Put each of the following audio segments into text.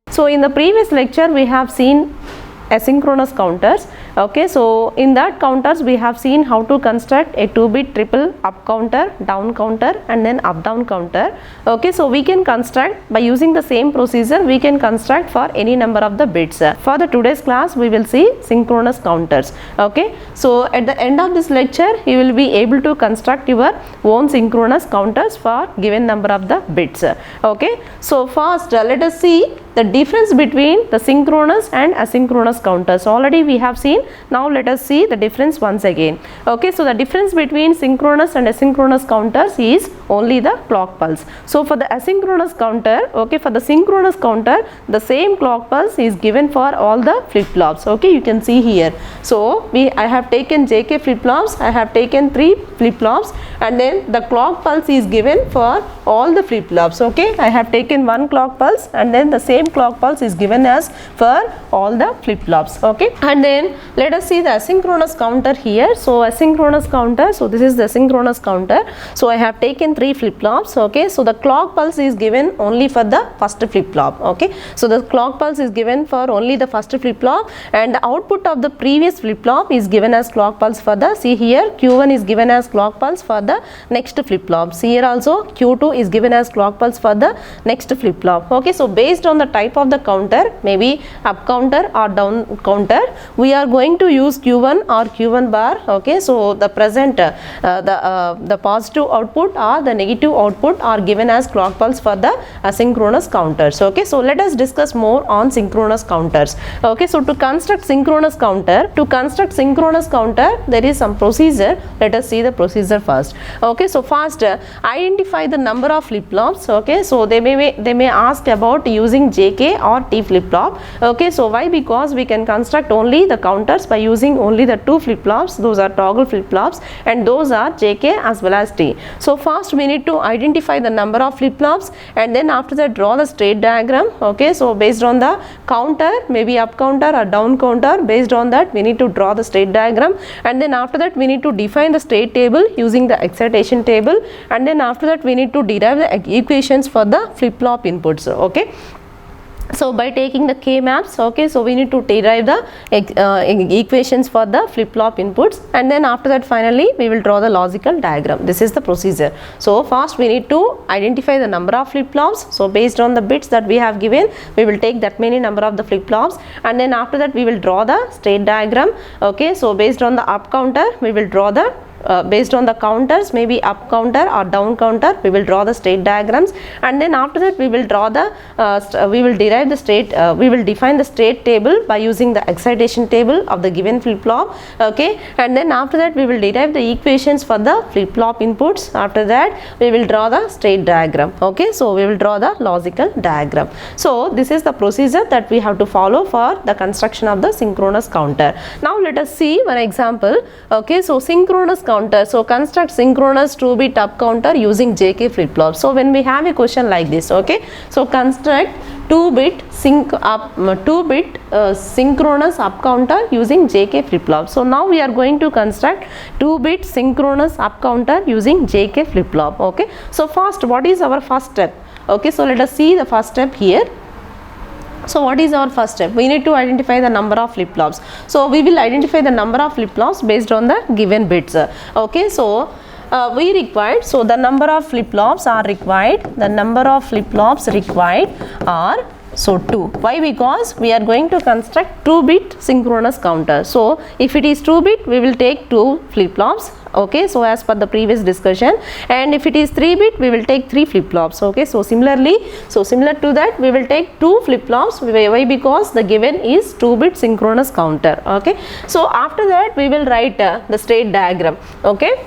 So in the previous lecture we have seen asynchronous counters. Okay, so in that counters we have seen how to construct a 2-bit triple up counter, down counter and then up down counter. Okay, so we can construct by using the same procedure, we can construct for any number of the bits. For the today's class we will see synchronous counters. Okay, so at the end of this lecture you will be able to construct your own synchronous counters for given number of the bits. Okay, so first let us see the difference between the synchronous and asynchronous counters. Already we have seen. Now let us see the difference once again. Okay, so the difference between synchronous and asynchronous counters is only the clock pulse. So for the asynchronous counter, okay, for the synchronous counter, the same clock pulse is given for all the flip-flops. Okay, you can see here. So I have taken JK flip-flops, I have taken 3 flip-flops, and then the clock pulse is given for all the flip-flops. Okay, I have taken 1 clock pulse and then the same clock pulse is given as for all the flip-flops. Okay, and then let us see the asynchronous counter here. So asynchronous counter, so this is the synchronous counter. So I have taken 3 flip-flops. Okay, so the clock pulse is given only for the first flip-flop. Okay, so the clock pulse is given for only the first flip-flop, and the output of the previous flip-flop is given as clock pulse for the, see here, Q1 is given as clock pulse for the next flip-flop. See here also Q2 is given as clock pulse for the next flip-flop. Okay, so based on the type of the counter, maybe up counter or down counter, we are going to use Q1 or Q1 bar. Okay, so the present the positive output or the negative output are given as clock pulse for the asynchronous counters. Okay, so let us discuss more on synchronous counters. Okay, so to construct synchronous counter, there is some procedure. Let us see the procedure first. Okay, so first identify the number of flip-flops. Okay, so they may ask about using JK or T flip-flop. Okay, so why? Because we can construct only the counters by using only the 2 flip-flops. Those are toggle flip-flops and those are JK as well as T. So first we need to identify the number of flip-flops and then after that draw the state diagram. Okay, so based on the counter, maybe up counter or down counter, based on that we need to draw the state diagram, and then after that we need to define the state table using the excitation table, and then after that we need to derive the equations for the flip-flop inputs. Okay, so by taking the K maps, okay, so we need to derive the equations for the flip-flop inputs, and then after that finally we will draw the logical diagram. This is the procedure. So first we need to identify the number of flip-flops. So based on the bits that we have given, we will take that many number of the flip-flops, and then after that we will draw the state diagram. Okay, so based on the up counter we will draw the based on the counters, maybe up counter or down counter, we will draw the state diagrams, and then after that we will draw the we will derive the state we will define the state table by using the excitation table of the given flip-flop. Okay, and then after that we will derive the equations for the flip-flop inputs. After that we will draw the state diagram. Okay, so we will draw the logical diagram. So this is the procedure that we have to follow for the construction of the synchronous counter. Now let us see one example. Okay, so synchronous counter. So construct synchronous 2-bit up counter using JK flip-flop. So when we have a question like this, okay, so construct 2-bit synchronous up counter using JK flip-flop. So now we are going to construct 2-bit synchronous up counter using JK flip-flop. Okay, so first what is our first step? Okay, so let us see the first step here. So what is our first step? We need to identify the number of flip-flops. So we will identify the number of flip-flops based on the given bits. Okay, so we required, so the number of flip-flops are required, are so 2. Why? Because we are going to construct 2-bit synchronous counter. So if it is 2-bit, we will take 2 flip-flops. Okay, so as per the previous discussion, and if it is 3-bit, we will take 3 flip-flops. Okay, so similarly, so similar to that, we will take 2 flip-flops. Why? Because the given is 2-bit synchronous counter. Okay, so after that we will write the state diagram. Okay,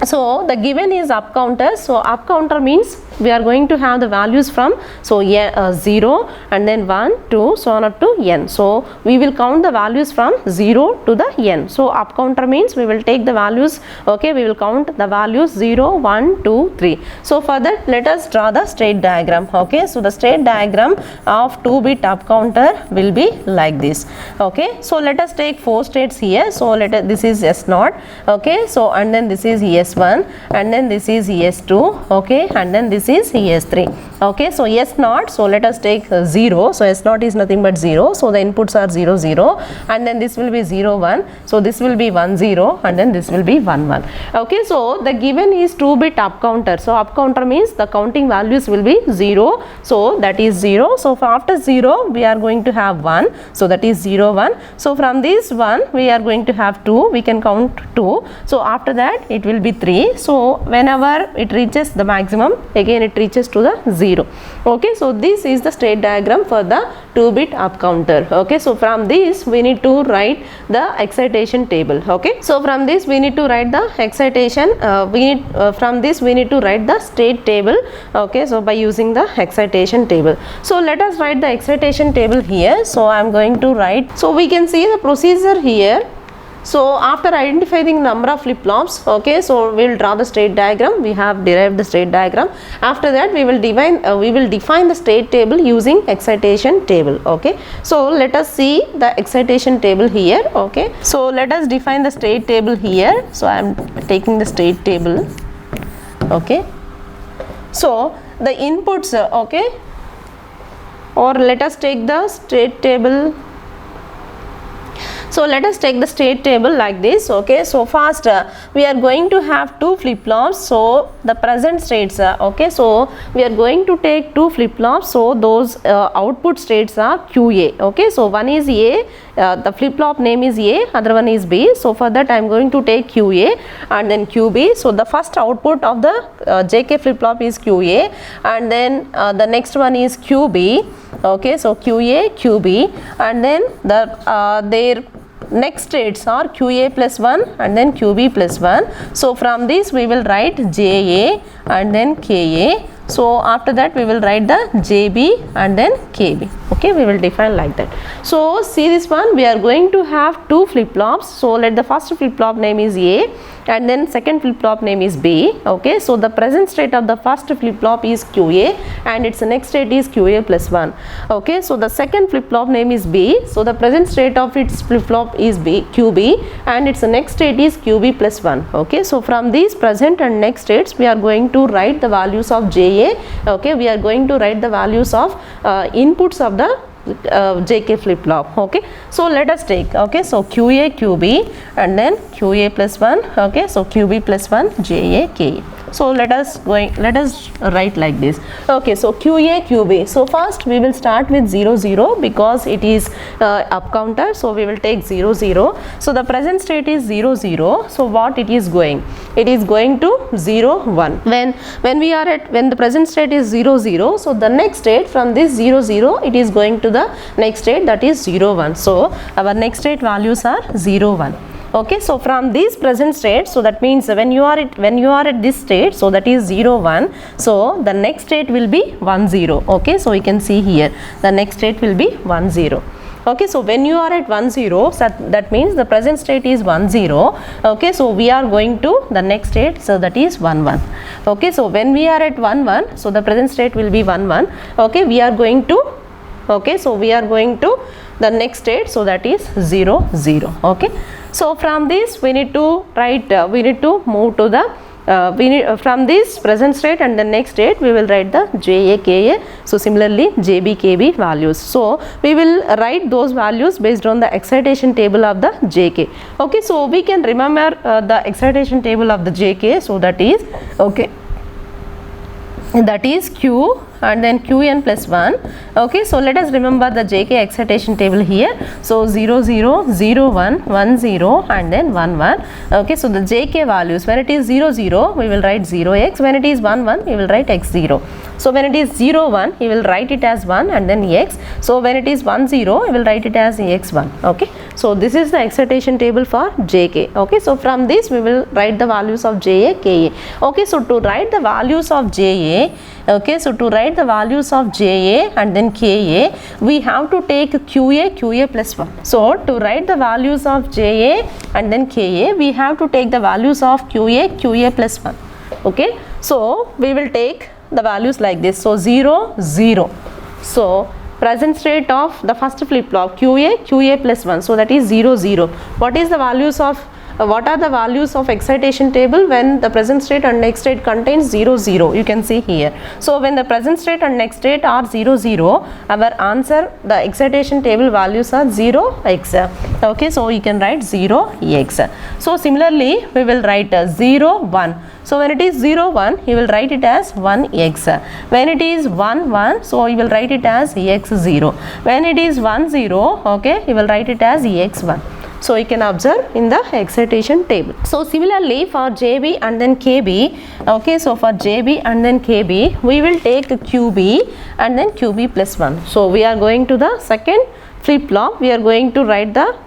so the given is up counter. So up counter means we are going to have the values from 0 and then 1, 2, so on up to n. So we will count the values from 0 to the n. So up counter means we will take the values, okay, we will count the values 0, 1, 2, 3. So for that, let us draw the state diagram. Okay, so the state diagram of 2-bit up counter will be like this. Okay, so let us take 4 states here. So this is S0, okay, so and then this is ES1 and then this is ES2, okay, and then this is ES3. Okay, so S0, so let us take 0. So S0 is nothing but 0. So the inputs are 0, 0, and then this will be 0, 1. So this will be 1, 0, and then this will be 1, 1. Okay, so the given is 2-bit up counter. So up counter means the counting values will be 0. So that is 0. So after 0, we are going to have 1. So that is 0, 1. So from this 1, we are going to have 2. We can count 2. So after that, it will be 3. So whenever it reaches the maximum, again it reaches to the 0. Okay, so this is the state diagram for the 2-bit up counter. Okay, so from this we need to write the excitation table. Okay, so from this we need to write the excitation. From this we need to write the state table. Okay, so by using the excitation table. So let us write the excitation table here. So I am going to write. So we can see the procedure here. So after identifying number of flip-flops, okay, so we will draw the state diagram. We have derived the state diagram. After that, we will define the state table using excitation table. Okay, so let us see the excitation table here. Okay, so let us define the state table here. So I am taking the state table. Okay, so the inputs, okay, or let us take the state table. So let us take the state table like this. Okay, so first we are going to have 2 flip-flops. So the present states, okay, so we are going to take 2 flip-flops. So those output states are QA. Okay, so one is A, the flip-flop name is A, other one is B. So for that I am going to take QA and then QB. So the first output of the JK flip-flop is QA, and then the next one is QB. Okay, so QA, QB, and then their next states are QA plus 1 and then QB plus 1. So from this we will write JA and then KA. So after that we will write the JB and then KB. Okay, we will define like that. So see this one, we are going to have 2 flip-flops. So let the first flip-flop name is A and then second flip-flop name is B. Okay, so the present state of the first flip-flop is QA and its next state is QA plus 1. Okay, so the second flip-flop name is B. So the present state of its flip-flop is QB and its next state is QB plus 1. Okay, so from these present and next states we are going to write the values of JA. Okay, we are going to write the values of inputs of the JK flip-flop. Okay, so let us take, okay, so QA, QB and then QA plus 1. Okay, so QB plus 1, JA, KA. So let us write like this. Okay, so QA, QB. So first we will start with 0, 0 because it is up counter. So we will take 0, 0. So the present state is 0, 0. So what it is going? It is going to 0, 1. When the present state is 0, 0. So the next state from this 0, 0 it is going to the next state, that is 0, 1. So our next state values are 0, 1. Okay, so from these present states, so that means when you are at this state, so that is 0, 1. So the next state will be 1, 0. Okay, so you can see here the next state will be 1, 0. Okay, so when you are at 1, 0, so that means the present state is 1, 0. Okay, so we are going to the next state, so that is 1, 1. Okay, so when we are at 1, 1, so the present state will be 1, 1. Okay, we are going to, okay, so we are going to the next state, so that is 0, 0. Okay, so from this we need to write, we need to move to the from this present state and the next state we will write the JA, KA. So similarly JB, KB values. So we will write those values based on the excitation table of the JK. Okay, so we can remember the excitation table of the JK. So that is, okay, that is Q, and then Qn plus 1. Okay, so let us remember the JK excitation table here. So 0 0 0 1 1 0 and then 1 1. Okay, so the JK values, when it is 0 0 we will write 0x, when it is 1 1 we will write x0. So when it is 0 1 he will write it as 1 and then x. So when it is 1 0 he will write it as x1. Okay, so this is the excitation table for JK. Okay, so from this we will write the values of JA, KA. Okay, so to write the values of JA, okay, so to write the values of JA and then KA, we have to take QA plus 1. So to write the values of JA and then KA, we have to take the values of QA plus 1. Okay, so we will take the values like this. So 0 0. So present state of the first flip flop QA plus 1, so that is 0 0. What is the values of what are the values of excitation table when the present state and next state contains 0 0? You can see here. So when the present state and next state are 0 0, our answer, the excitation table values are 0x. Okay, so you can write 0x. So similarly we will write 0 1. So when it is 0 1 you will write it as 1x. When it is 1 1, so you will write it as x0. When it is 1 0, okay, you will write it as x1. So you can observe in the excitation table. So similarly for JB and then KB, okay, so for JB and then KB we will take QB and then QB plus 1. So we are going to the second flip flop, we are going to write the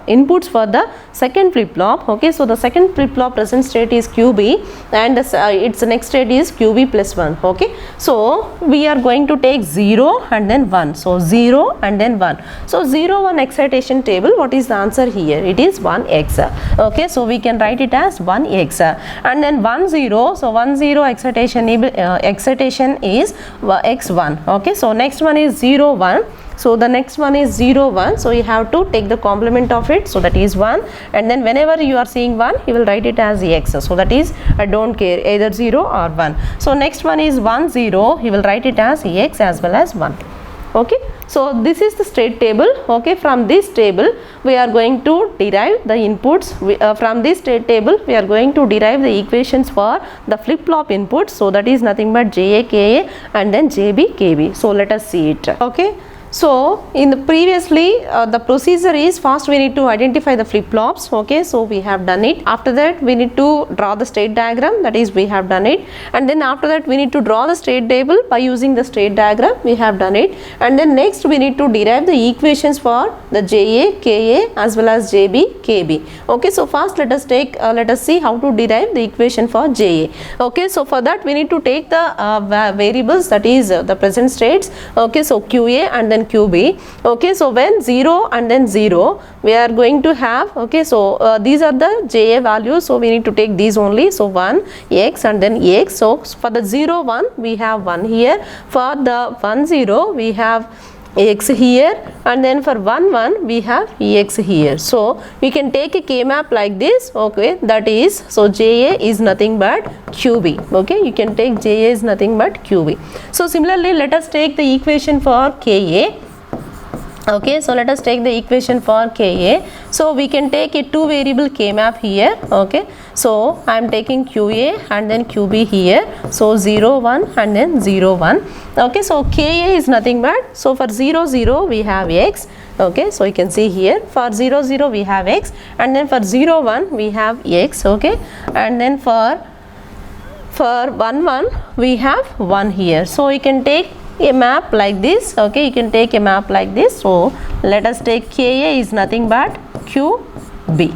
inputs for the second flip flop. Okay, so the second flip flop present state is QB and its next state is QB plus 1. Okay, so we are going to take 0 and then 1. So 0 and then 1. So 0 1 excitation table, what is the answer here? It is 1x. Okay, so we can write it as 1x. And then 1 0, so 1 0 excitation is x1. Okay, so next one is 0 1. So the next one is 0 1, so you have to take the complement of it, so that is 1, and then whenever you are seeing 1 you will write it as x, so that is I don't care either 0 or 1. So next one is 1 0, you will write it as x as well as 1. Okay, so this is the state table. Okay, from this table we are going to derive the inputs. From this state table we are going to derive the equations for the flip flop inputs, so that is nothing but JA, KA and then JB, KB. So let us see it. Okay, so in the previously the procedure is first we need to identify the flip flops. Okay, so we have done it. After that we need to draw the state diagram, that is we have done it, and then after that we need to draw the state table by using the state diagram, we have done it, and then next we need to derive the equations for the JA, KA as well as JB, KB. Okay, so first let us see how to derive the equation for JA. Okay, so for that we need to take the variables, that is the present states. Okay, so QA and then QB. Okay, so when 0 and then 0 we are going to have, okay, so these are the JA values, so we need to take these only. So 1 x and then x. So for the 0 1 we have 1 here, for the 1 0 we have x here, and then for 1 1 we have ex here. So we can take a K-map like this. Okay, that is, so JA is nothing but QB. Okay, you can take JA is nothing but QB. So similarly let us take the equation for KA. Okay, so let us take the equation for KA. So we can take a two variable K-map here. Okay, so I am taking QA and then QB here. So 0 1 and then 0 1. Okay, so KA is nothing but, so for 0 0 we have x. Okay, so you can see here for 0 0 we have x, and then for 0 1 we have x. Okay, and then for 1 1 we have 1 here. So you can take a map like this. Okay, you can take a map like this. So let us take KA is nothing but QB.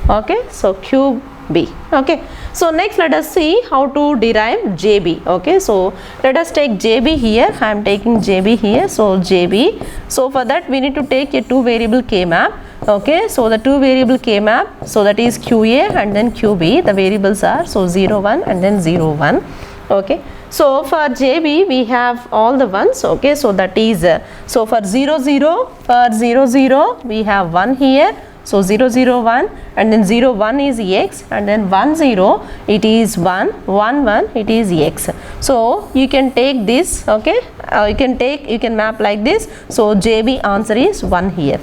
Okay, so QB. Okay, so next let us see how to derive JB. Okay, so let us take JB here. I am taking JB here. So JB, so for that we need to take a two variable K map. Okay, so the two variable K map, so that is QA and then QB. The variables are so 0 1 and then 0 1. Okay, so for JB we have all the ones. Okay, so that is so for 0 0, for 0 0 we have 1 here. So 0 0 1 and then 0 1 is x, and then 1 0 it is 1, 1 1 it is x. So you can take this. Okay, you can map like this. So JB answer is 1 here.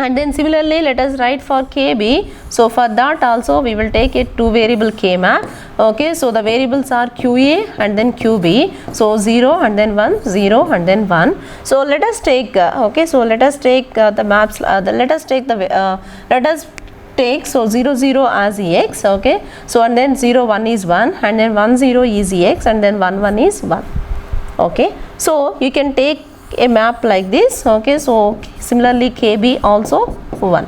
And then similarly let us write for KB. So for that also we will take a 2 variable K map. Okay, so the variables are QA and then QB. So 0 and then 1, 0 and then 1. So let us take okay, so let us take the maps, let us take so 0 0 as EX. Okay, so and then 0 1 is 1 and then 1 0 is EX and then 1 1 is 1. Okay, so you can take a map like this. Okay, so similarly KB also 1.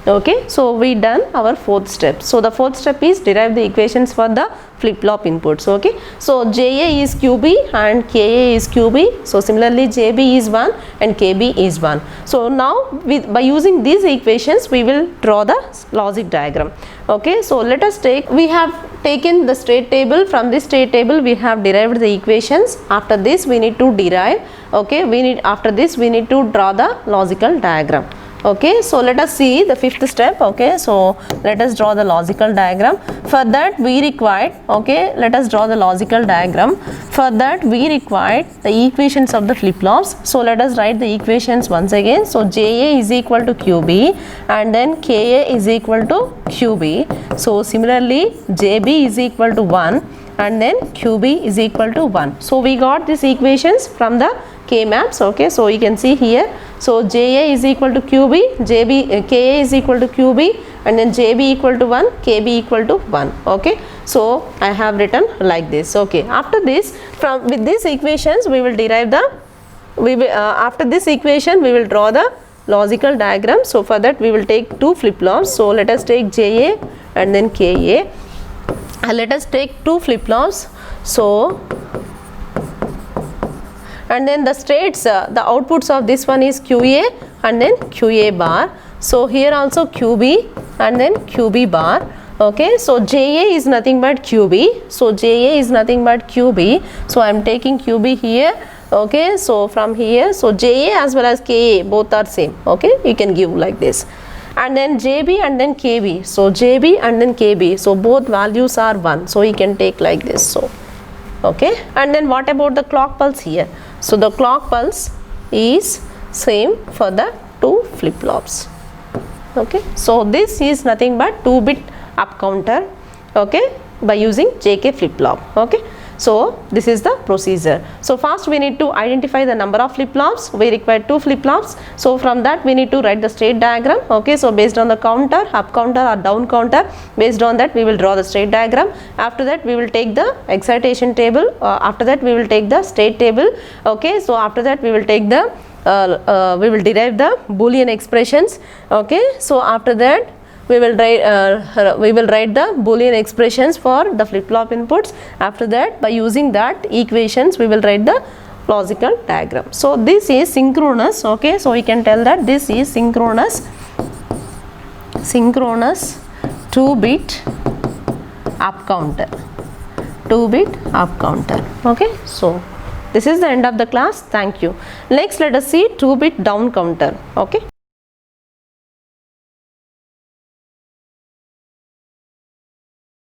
Okay, so we done our fourth step. So the fourth step is derive the equations for the flip-flop inputs. Okay, so JA is QB and KA is QB. So similarly JB is 1 and KB is 1. So now by using these equations we will draw the logic diagram. Okay, so let us take, we have taken the state table. From this state table we have derived the equations. After this we need to derive, okay, after this we need to draw the logical diagram. Okay, so let us see the fifth step. Okay, so let us draw the logical diagram. For that we required, okay, let us draw the logical diagram. For that we required the equations of the flip-flops. So let us write the equations once again. So JA is equal to QB and then KA is equal to QB. So similarly JB is equal to 1 and then QB is equal to 1. So we got these equations from the K maps. Okay, so you can see here. So JA is equal to QB, KA is equal to QB and then JB equal to 1, KB equal to 1. Okay, so I have written like this. Okay, after this, with these equations we will derive the, after this equation we will draw the logical diagram. So for that we will take 2 flip-flops. So let us take JA and then KA. Let us take 2 flip-flops. So and then the states, the outputs of this one is QA and then QA bar. So here also QB and then QB bar. Okay, so JA is nothing but QB. So JA is nothing but QB. So I am taking QB here. Okay, so from here, so JA as well as KA both are same. Okay, you can give like this. And then JB and then KB. So JB and then KB. So both values are 1. So you can take like this. So okay, and then what about the clock pulse here? So the clock pulse is same for the 2 flip-flops. Okay, so this is nothing but 2-bit up counter, okay, by using JK flip-flop. Okay, so this is the procedure. So first we need to identify the number of flip-flops. We require 2 flip-flops. So from that we need to write the state diagram. Okay, so based on the counter, up counter or down counter, based on that we will draw the state diagram. After that we will take the excitation table. After that we will take the state table. Okay, so after that we will take the we will derive the Boolean expressions. Okay, so after that we will write the Boolean expressions for the flip-flop inputs. After that, by using that equations we will write the logical diagram. So this is synchronous. Okay, so we can tell that this is synchronous 2-bit up counter, 2-bit up counter. Okay, so this is the end of the class. Thank you. Next let us see 2-bit down counter. Okay.